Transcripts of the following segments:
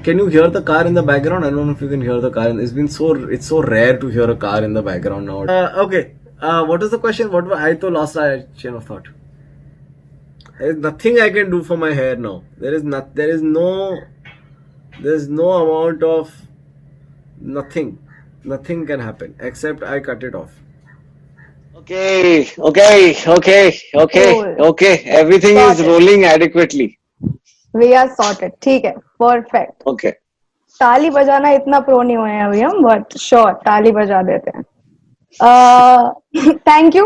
can you hear the car in the background? I don't know if you can hear the car. It's so rare to hear a car in the background now. Okay. What is the question? I to lost my chain of thought. There is nothing I can do for my hair now. There's no amount of nothing. Nothing can happen except I cut it off. Okay. Cool. Everything is Sorted. rolling adequately. We are sorted. ठीक है. Perfect. Okay. ताली बजाना इतना pro नहीं हुए हैं अभी हम, but sure ताली बजा देते हैं. Thank you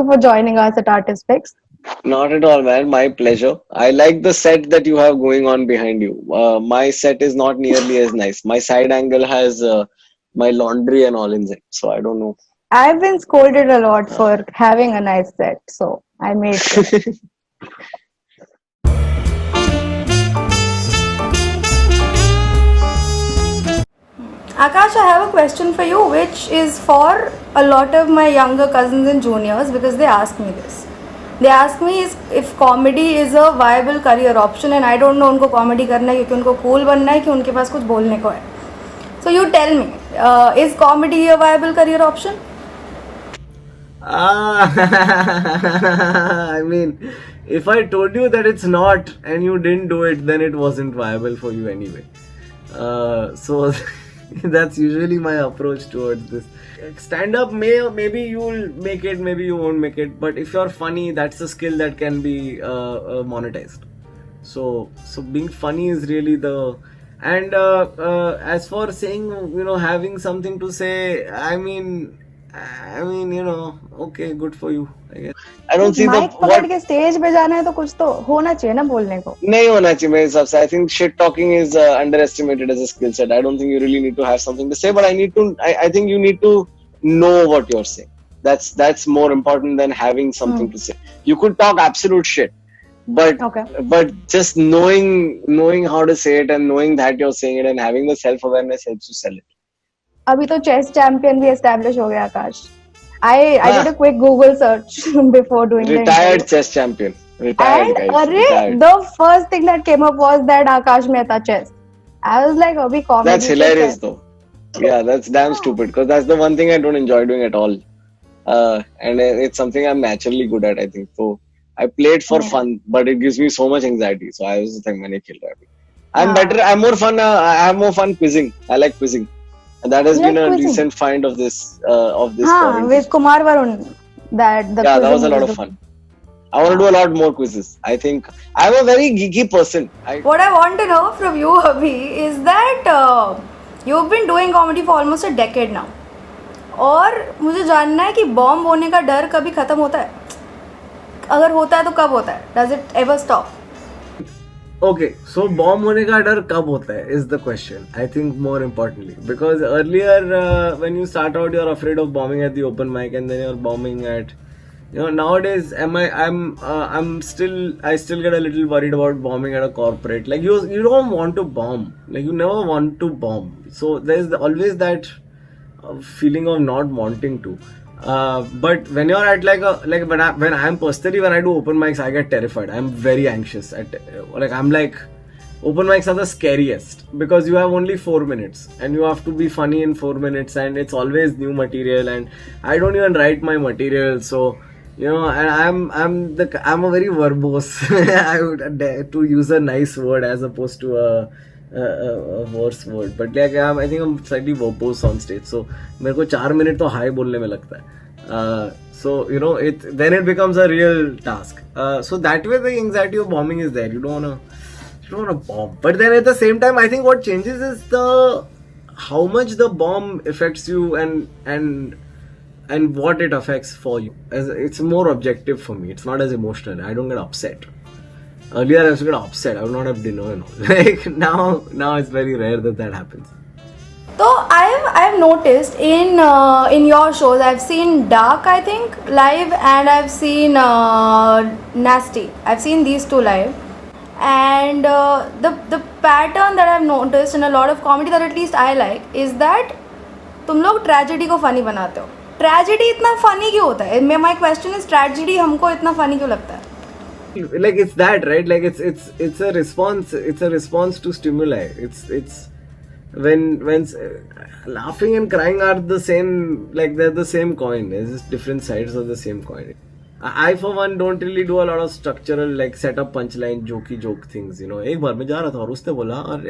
for joining us at Artist Picks. Not at all, man. My pleasure. I like the set that you have going on behind you. My set is not nearly as nice. My side angle has my laundry and all in it. So I don't know. I've been scolded a lot for having a nice set, so I made sure. Akash, I have a question for you, which is for a lot of my younger cousins and juniors, because they ask me this. They ask me if comedy is a viable career option, and I don't know उनको comedy करना है क्योंकि उनको cool बनना है कि उनके पास कुछ बोलने को है. So you tell me, is comedy a viable career option? I mean, if I told you that it's not and you didn't do it, then it wasn't viable for you anyway. So that's usually my approach towards this. Stand-up, maybe you'll make it, maybe you won't make it. But if you're funny, that's a skill that can be monetized. So being funny is really the. And as for saying, having something to say, I mean, okay, good for you, I guess. I don't see mic पकड़ के stage पे जाना है तो कुछ तो होना चाहिए ना बोलने को. नहीं होना चाहिए मेरे हिसाब से. I think shit talking is underestimated as a skill set. I don't think you really need to have something to say, but I think you need to know what you're saying. That's more important than having something to say. You could talk absolute shit, but just knowing how to say it and knowing that you're saying it and having the self-awareness helps you sell it. अभी तो chess champion भी establish हो गया आकाश. I did a quick Google search before doing retired chess champion. Retired, and guys. Retired. The first thing that came up was that Aakash Mehta chess. I was like, abhi comedy. That's hilarious though. Yeah, that's damn stupid because that's the one thing I don't enjoy doing at all. And it's something I'm naturally good at, I think. So I played for fun, but it gives me so much anxiety. So I was just like, मैंने खेल रहा है. I'm better. I'm more fun. I have more fun quizzing. I like quizzing. And that has been a recent find of this with Kumar Varun. That was a lot of fun. I want to do a lot more quizzes. I think I'm a very geeky person. What I want to know from you, Abhi, is that you've been doing comedy for almost a decade now. और मुझे जानना है कि bomb होने का डर कभी खत्म होता है? अगर होता है तो कब होता है? Does it ever stop? Okay, so bomb होने का डर कब होता है is the question. I think more importantly, because earlier when you start out, you're afraid of bombing at the open mic, and then you're bombing at, nowadays I still get a little worried about bombing at a corporate. Like you don't want to bomb, like you never want to bomb. So there's always that feeling of not wanting to. But when you're at when I do open mics, I get terrified. I'm very anxious open mics are the scariest because you have only 4 minutes and you have to be funny in 4 minutes, and it's always new material, and I don't even write my material. So and I'm a very verbose. I would dare to use a nice word as opposed to a worse word, but I think I'm slightly verbose on stage, so मेरे को 4 minute तो high बोलने में लगता है. So then it becomes a real task. So that way the anxiety of bombing is there. You don't wanna bomb, but then at the same time I think what changes is how much the bomb affects you and what it affects for you. It's more objective for me. It's not as emotional. I don't get upset. Earlier I used to get upset. I would not have dinner and all. Like now it's very rare that happens. So I've noticed in your shows, I've seen Dark, I think, live, and I've seen Nasty. I've seen these two live, and the pattern that I've noticed in a lot of comedy that at least I like is that तुम लोग tragedy को funny बनाते हो. Tragedy इतना funny क्यों होता है? My question is, tragedy हमको इतना funny क्यों लगता है? exactly, like it's that, right? Like it's a response. It's a response to stimuli. It's when laughing and crying are the same, like they're the same coin. It's just different sides of the same coin. I for one don't really do a lot of structural, like set up punchline jokey joke things. एक बार मैं जा रहा था और उसने बोला, और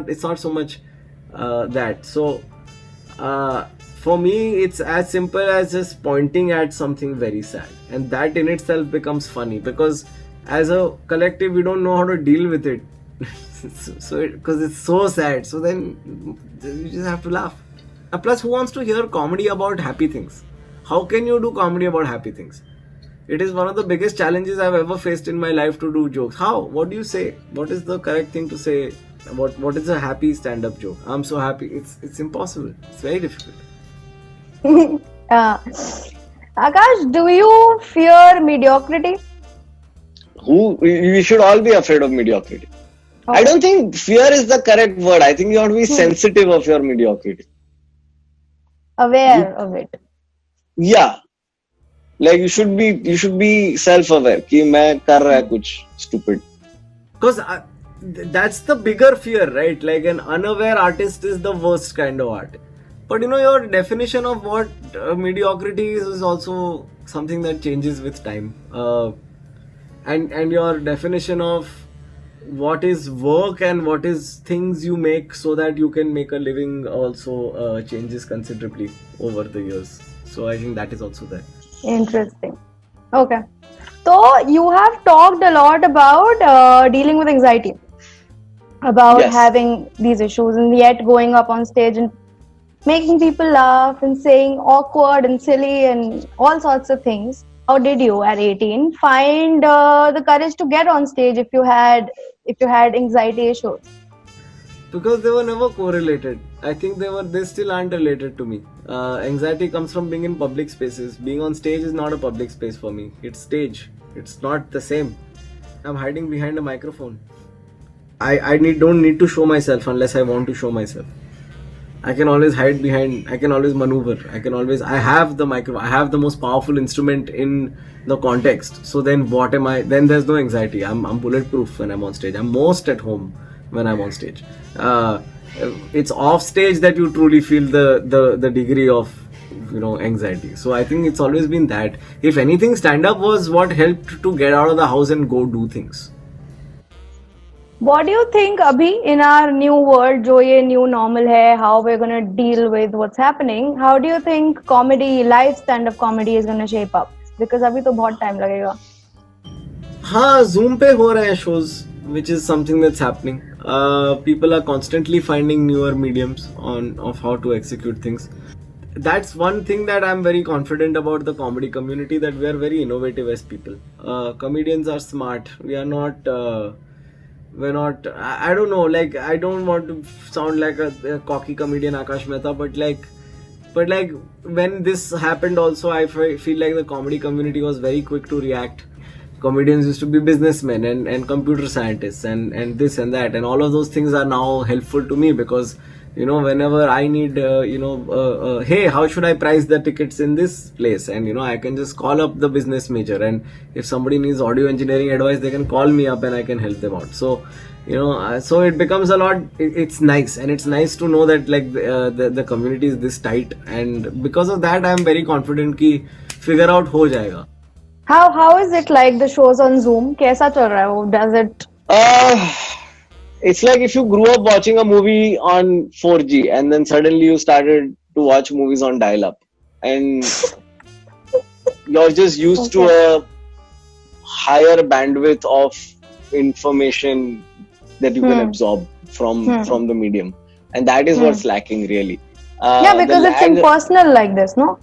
it's not so much that. So for me, it's as simple as just pointing at something very sad, and that in itself becomes funny because as a collective we don't know how to deal with it. So because it's so sad, so then you just have to laugh. And plus, who wants to hear comedy about happy things? How can you do comedy about happy things? It is one of the biggest challenges I've ever faced in my life to do jokes. How? What do you say? What is the correct thing to say? What is a happy stand-up joke? I'm so happy. It's impossible. It's very difficult. Akash, do you fear mediocrity? We should all be afraid of mediocrity. Okay. I don't think fear is the correct word. I think you have to be sensitive of your mediocrity. Aware of it. Yeah. Like you should be self-aware कि मैं कर रहा है कुछ stupid. Because that's the bigger fear, right? Like an unaware artist is the worst kind of art. But your definition of what mediocrity is also something that changes with time. And your definition of what is work and what is things you make so that you can make a living also changes considerably over the years. So I think that is also there. Interesting. Okay. So you have talked a lot about dealing with anxiety, about Yes. having these issues, and yet going up on stage and making people laugh and saying awkward and silly and all sorts of things. How did you at 18 find the courage to get on stage if you had anxiety issues? Because they were never correlated. I think they still aren't related to me. Anxiety comes from being in public spaces. Being on stage is not a public space for me. It's stage. It's not the same. I'm hiding behind a microphone. I don't need to show myself unless I want to show myself. I can always hide behind, I can always maneuver, I have the micro, I have the most powerful instrument in the context. So then what am I, then there's no anxiety. I'm bulletproof when I'm on stage. I'm most at home when I'm on stage. It's off stage that you truly feel the degree of anxiety. So I think it's always been that. If anything, stand-up was what helped to get out of the house and go do things. What do you think, Abhi, in our new world, जो ये new normal है, how we're going to deal with what's happening? How do you think comedy, live stand-up comedy is going to shape up? Because अभी तो बहुत time लगेगा. हाँ, Zoom पे हो रहे हैं shows, which is something that's happening. People are constantly finding newer mediums of how to execute things. That's one thing that I'm very confident about the comedy community, that we are very innovative as people. Comedians are smart. We are not... we're not, I don't know, like I don't want to sound like a cocky comedian Aakash Mehta, but like when this happened also, I feel like the comedy community was very quick to react. Comedians used to be businessmen and computer scientists and this and that, and all of those things are now helpful to me because whenever I need hey, how should I price the tickets in this place, and I can just call up the business major, and if somebody needs audio engineering advice, they can call me up and I can help them out. So so it becomes a lot, it's nice, and it's nice to know that like the community is this tight, and because of that I'm very confident ki figure out ho jayega. How is it like the shows on Zoom? कैसा चल रहा है वो? Does it? It's like if you grew up watching a movie on 4G and then suddenly you started to watch movies on dial-up, and you're just used to a higher bandwidth of information that you can absorb from the medium, and that is what's lacking really. Yeah, because it's impersonal like this, no?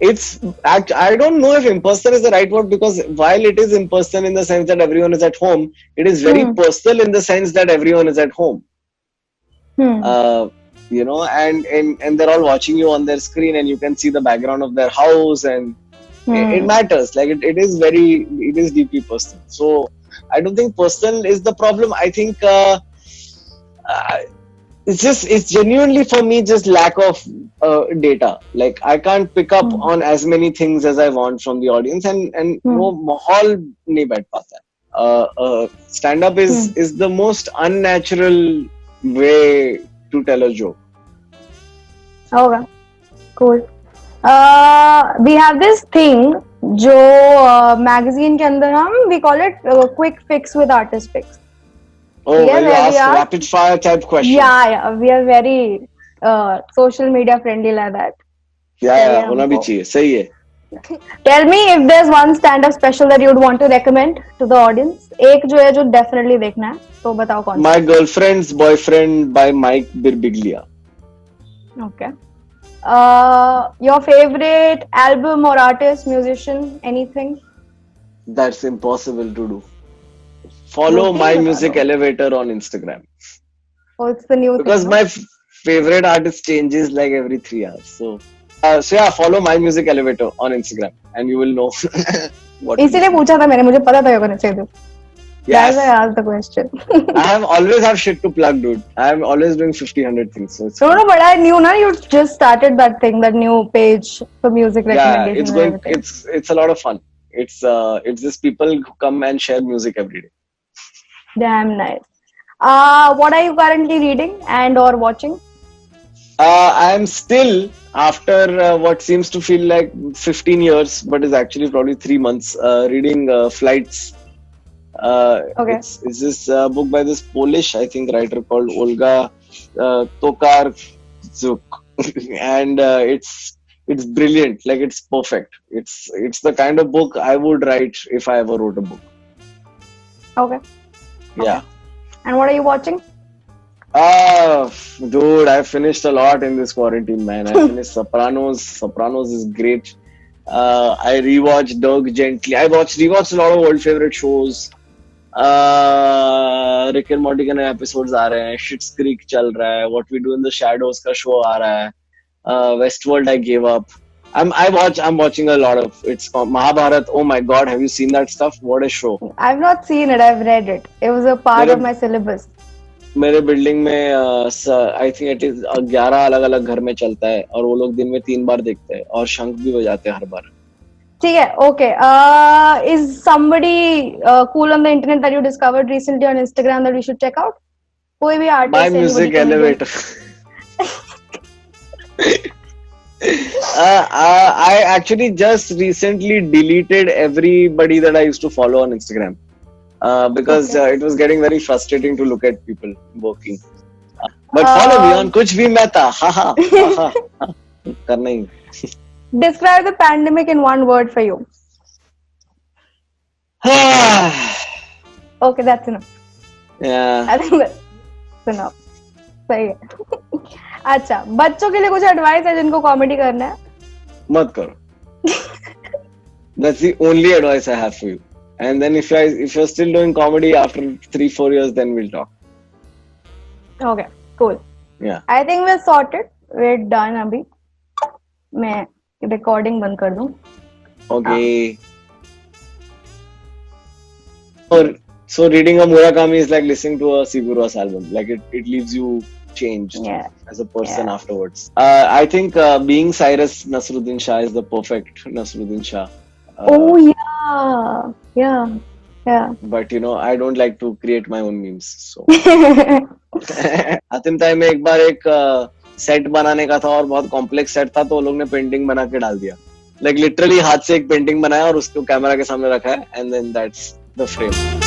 I don't know if impersonal is the right word, because while it is impersonal in the sense that everyone is at home, it is very personal in the sense that everyone is at home. And they're all watching you on their screen, and you can see the background of their house, and it matters. Like it is deeply personal. So I don't think personal is the problem. I think it's genuinely for me just lack of data. Like I can't pick up on as many things as I want from the audience, and वो माहौल नहीं बैठ पाता है. Stand-up is the most unnatural way to tell a joke. Okay, cool. We have this thing जो magazine के अंदर हम we call it quick fix with artist picks. Oh, Yeah, where you where we ask are- rapid fire type questions. Yeah, we are very social media friendly like that. Yeah, होना भी चाहिए, सही है. Tell me if there's one stand-up special that you'd want to recommend to the audience. एक जो है जो definitely देखना है, तो बताओ कौन सा. My Girlfriend's Boyfriend by Mike Birbiglia. Okay. Your favorite album or artist, musician, anything? That's impossible to do. Follow Okay, My bata Music do. Elevator on Instagram. Oh, it's the new Because thing. my favorite artist changes like every 3 hours. So yeah, follow My Music Elevator on Instagram and you will know what to इसीलिए listen. पूछा था मैंने, मुझे पता था you're gonna say this. That's why I Yes. asked the question. I always have shit to plug, dude. I'm always doing 50-100 things. So it's No, but I knew now you just started that thing, that new page for music yeah, recommendation it's and going. everything. It's a lot of fun. It's just people who come and share music every day. Damn nice. What are you currently reading and or watching? I'm still after what seems to feel like 15 years, but is actually probably 3 months. Reading Flights. Okay. It's this book by this Polish, I think, writer called Olga Tokarczuk, and it's brilliant. Like it's perfect. It's the kind of book I would write if I ever wrote a book. Okay. Yeah. And what are you watching? Dude, I finished a lot in this quarantine, man. I finished Sopranos. Sopranos is great. I rewatched Doug Gently. I rewatched a lot of old favorite shows. Rick and Morty के नए episodes आ रहे हैं. Schitt's Creek चल रहा है. What We Do in the Shadows का show आ रहा है. Westworld I gave up. I'm watching a lot of. It's called Mahabharat. Oh my God, have you seen that stuff? What a show! I've not seen it. I've read it. It was a part मेरे- of my syllabus. मेरे building में I think it is 11 अलग अलग घर में चलता है और वो लोग दिन में 3 बार देखते हैं और शंख भी बजाते हैं हर बार. ठीक है. Okay. Is somebody cool on the internet that you discovered recently on Instagram that we should check out? कोई भी artist. My anybody, Music comedian? Elevator. I actually just recently deleted everybody that I used to follow on Instagram because it was getting very frustrating to look at people working. But follow me on Kuch Bhi Mehta. Ha. करना ही. Describe the pandemic in one word for you. Okay, that's enough. Yeah. I think that's enough. सही है. अच्छा, बच्चों के लिए कुछ advice है जिनको कॉमेडी करना है? मत करो. That's the only advice I have for you. And then if you're still doing comedy after 3-4 years, then we'll talk. Okay, cool. Yeah. I think we're sorted. We're done अभी. मैं recording बंद कर दूं. Okay. So reading a Murakami is like listening to a Siguro's album. Like it leaves you changed Yeah. as a person Yeah. afterwards. I think being Cyrus Nasruddin Shah is the perfect Nasruddin Shah. Oh yeah. But I don't like to create my own memes. So अंतिम time में एक बार एक set बनाने का था और बहुत complex set था तो लोग ने पेंटिंग बना के डाल दिया. Like literally हाथ से एक पेंटिंग बनाया और उसको कैमरा के सामने रखा है and then that's the frame.